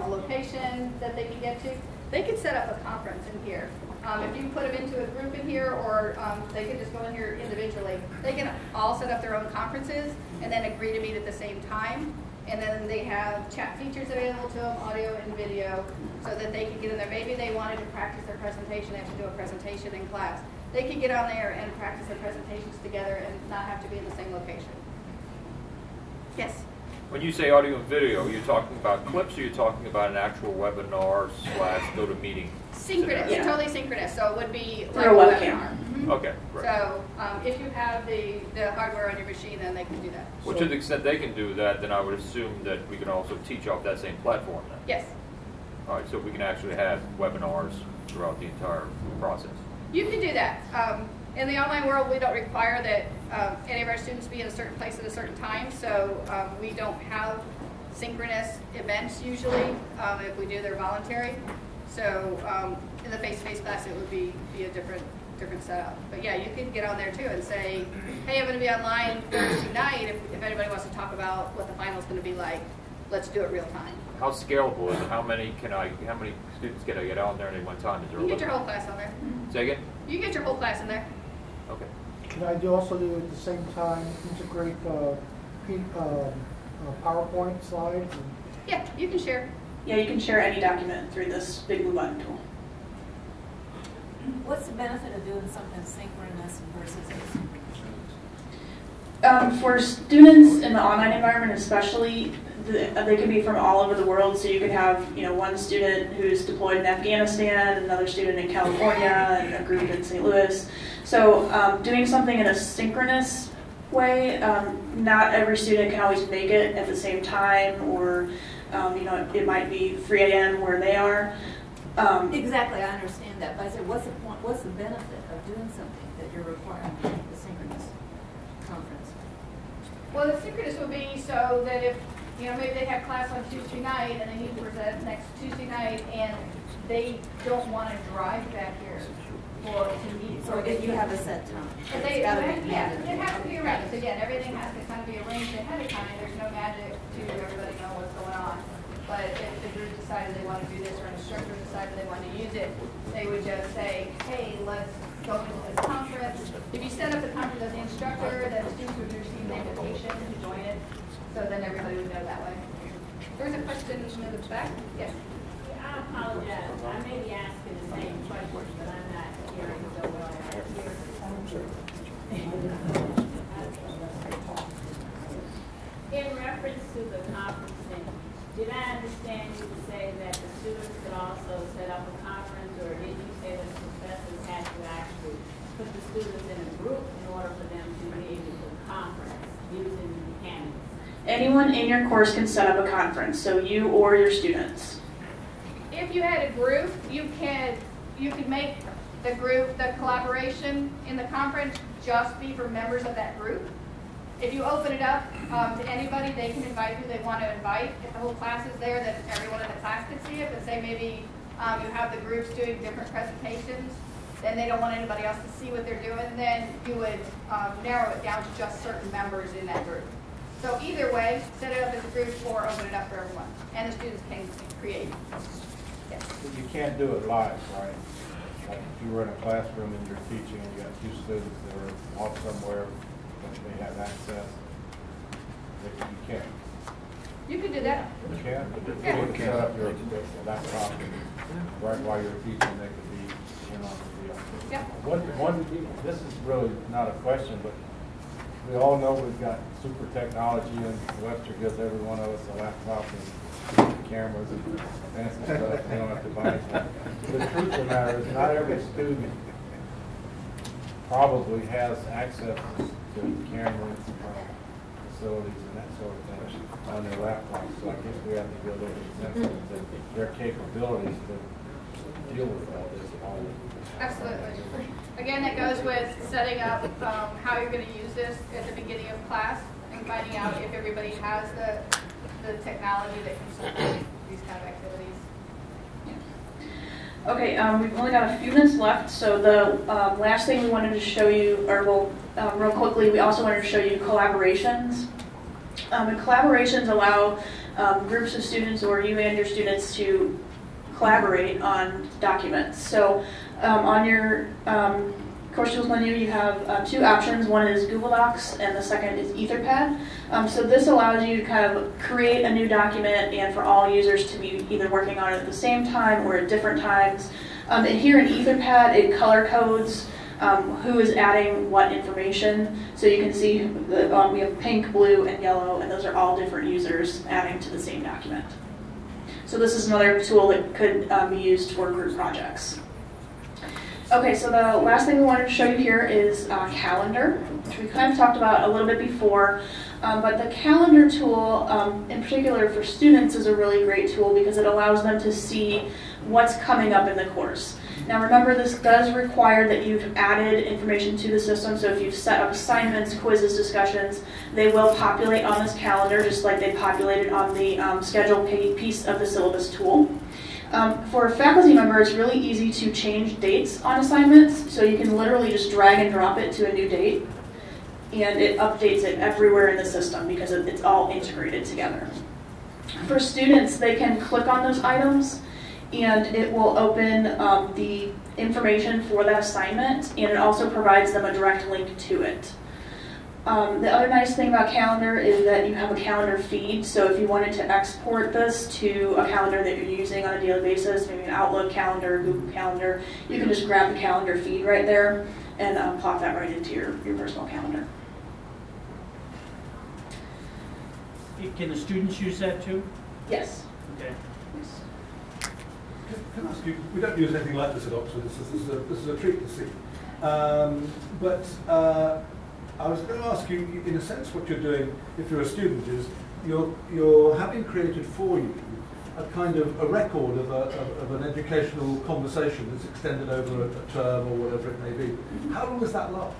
a location that they can get to, they could set up a conference in here. If you put them into a group in here, or they could just go in here individually, they can all set up their own conferences and then agree to meet at the same time. And then they have chat features available to them, audio and video, so that they can get in there. Maybe they wanted to practice their presentation, they have to do a presentation in class. They can get on there and practice their presentations together and not have to be in the same location. Yes? When you say audio and video, are you talking about clips or are you talking about an actual webinar / GoToMeeting? Synchronous, yeah. Totally synchronous. So it would be like a webcam. Mm-hmm. Okay, right. So if you have the hardware on your machine, then they can do that. Well, to the extent they can do that, then I would assume that we can also teach off that same platform then. Yes. All right, so we can actually have webinars throughout the entire process. You can do that. In the online world, we don't require that any of our students be in a certain place at a certain time, so we don't have synchronous events usually. If we do, they're voluntary. So in the face-to-face class, it would be a different setup. But yeah, you can get on there too and say, hey, I'm going to be online Thursday night. If anybody wants to talk about what the final is going to be like, let's do it real time. How scalable is it? How many students can I get on there at any one time? Is there you get your whole class on there. Say again? You get your whole class in there. Okay. Can I also do at the same time integrate PowerPoint slides? Yeah, you can share. Yeah, you can share any document through this Big Blue Button tool. What's the benefit of doing something synchronous versus asynchronous? For students in the online environment especially, they can be from all over the world, so you could have one student who's deployed in Afghanistan, another student in California, and a group in St. Louis. So doing something in a synchronous way, not every student can always make it at the same time, or it might be 3 a.m. where they are. Exactly, I understand that, but I said, what's the point? What's the benefit of doing something that you're requiring the synchronous conference? Well, the synchronous would be so that if maybe they have class on Tuesday night and they need to present next Tuesday night, and they don't want to drive back here to meet. So if you have a set time, It has to be arranged. Again, everything has to kind of be arranged ahead of time. There's no magic to everybody know what's going on. But if the group decided they want to do this, or an instructor decided they want to use it, they would just say, hey, let's go to this conference. If you set up the conference as the instructor, then the students would receive an invitation to join it. So then everybody would know that way. There's a question in the back. Yes. I apologize. I may be asking the same question, but I'm not hearing so well. In reference to the conferencing, did I understand you to say that the students could also set up a conference, or did you say that the professors had to actually put the students in a group in order for them to be able to conference using mechanics? Anyone in your course can set up a conference, so you or your students. If you had a group, you could make the group, the collaboration in the conference just be for members of that group. If you open it up to anybody, they can invite who they want to invite. If the whole class is there, then everyone in the class can see it. But say maybe you have the groups doing different presentations, then they don't want anybody else to see what they're doing, then you would narrow it down to just certain members in that group. So either way, set it up as a group or open it up for everyone. And the students can create. Yes. But you can't do it live, right? Like if you were in a classroom and you're teaching and you got 2 students that are off somewhere, but they have access, you can't. You can do that. You can? Yeah. You can set up your laptop and right while you're teaching, they could be in on the deal. Yeah. This is really not a question, but we all know we've got super technology, and Webster gives every one of us a laptop and cameras and fancy stuff. We don't have to buy anything. The truth of the matter is not every student probably has access to cameras, facilities, and that sort of thing on their laptops. So I guess we have to be a little bit sensitive to their capabilities to deal with all this. Absolutely. Again, that goes with setting up how you're going to use this at the beginning of class and finding out if everybody has the technology that can support these kind of activities. Okay, we've only got a few minutes left, so the last thing we wanted to show you, or real quickly, we also wanted to show you collaborations. And collaborations allow groups of students or you and your students to collaborate on documents. So on your course tools menu, you have 2 options. One is Google Docs, and the second is Etherpad. So this allows you to kind of create a new document and for all users to be either working on it at the same time or at different times. And here in Etherpad, it color codes who is adding what information. So you can see that we have pink, blue, and yellow, and those are all different users adding to the same document. So this is another tool that could be used for group projects. Okay, so the last thing we wanted to show you here is calendar, which we kind of talked about a little bit before. But the calendar tool, in particular for students, is a really great tool because it allows them to see what's coming up in the course. Now remember, this does require that you've added information to the system, so if you've set up assignments, quizzes, discussions, they will populate on this calendar just like they populated on the schedule piece of the syllabus tool. For a faculty member, it's really easy to change dates on assignments, so you can literally just drag and drop it to a new date, and it updates it everywhere in the system because it's all integrated together. For students, they can click on those items, and it will open the information for that assignment, and it also provides them a direct link to it. The other nice thing about calendar is that you have a calendar feed, so if you wanted to export this to a calendar that you're using on a daily basis, maybe an Outlook calendar, Google Calendar, you can just grab the calendar feed right there and plop that right into your personal calendar. Can the students use that too? Yes. Okay. Can I ask you, we don't use anything like this at Oxford, this is a treat to see. But I was going to ask you, in a sense, what you're doing, if you're a student, is you're having created for you a kind of a record of an educational conversation that's extended over a term or whatever it may be. How long does that last?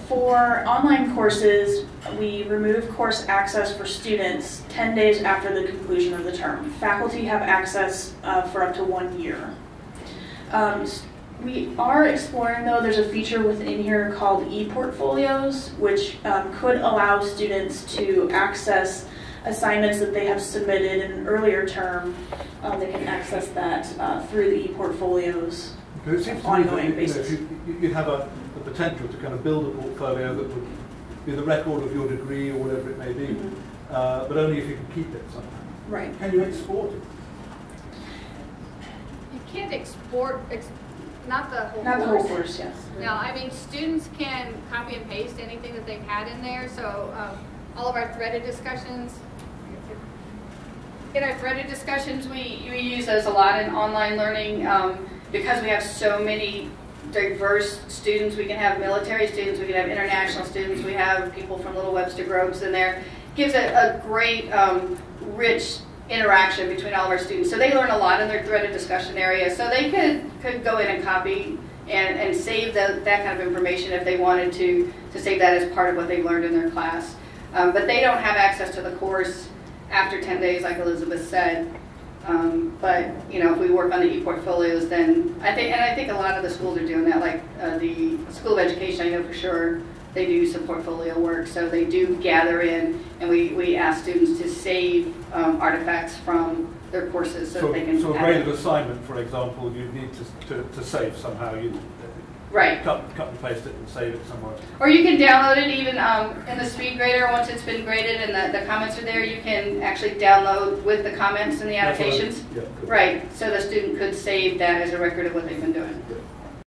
For online courses, we remove course access for students 10 days after the conclusion of the term. Faculty have access for up to 1 year. We are exploring, though, there's a feature within here called e-portfolios, which could allow students to access assignments that they have submitted in an earlier term. They can access that through the e-portfolios Because it seems to me that if you'd have the potential to kind of build a portfolio that would be the record of your degree or whatever it may be, but only if you can keep it somehow. Right. Can you export it? You can't export, not the whole course. Not the whole course, yes. No, I mean, students can copy and paste anything that they've had in there, so all of our threaded discussions, in our threaded discussions, we use those a lot in online learning because we have so many diverse students. We can have military students, we can have international students, we have people from Little Webster Groves in there. It gives a great, rich interaction between all of our students. So they learn a lot in their threaded discussion area. So they could go in and copy and save that kind of information if they wanted to save that as part of what they've learned in their class. But they don't have access to the course after 10 days, like Elizabeth said. But you know, if we work on the e-portfolios, then I think a lot of the schools are doing that. Like the School of Education, I know for sure they do some portfolio work. So they do gather in, and we ask students to save artifacts from their courses so that they can. So a grade of assignment, for example, you need to save somehow. You right. Cut and paste it and save it somewhere. Or you can download it even in the speed grader. Once it's been graded and the comments are there, you can actually download with the comments and the annotations. Yeah, right. So the student could save that as a record of what they've been doing. Yeah.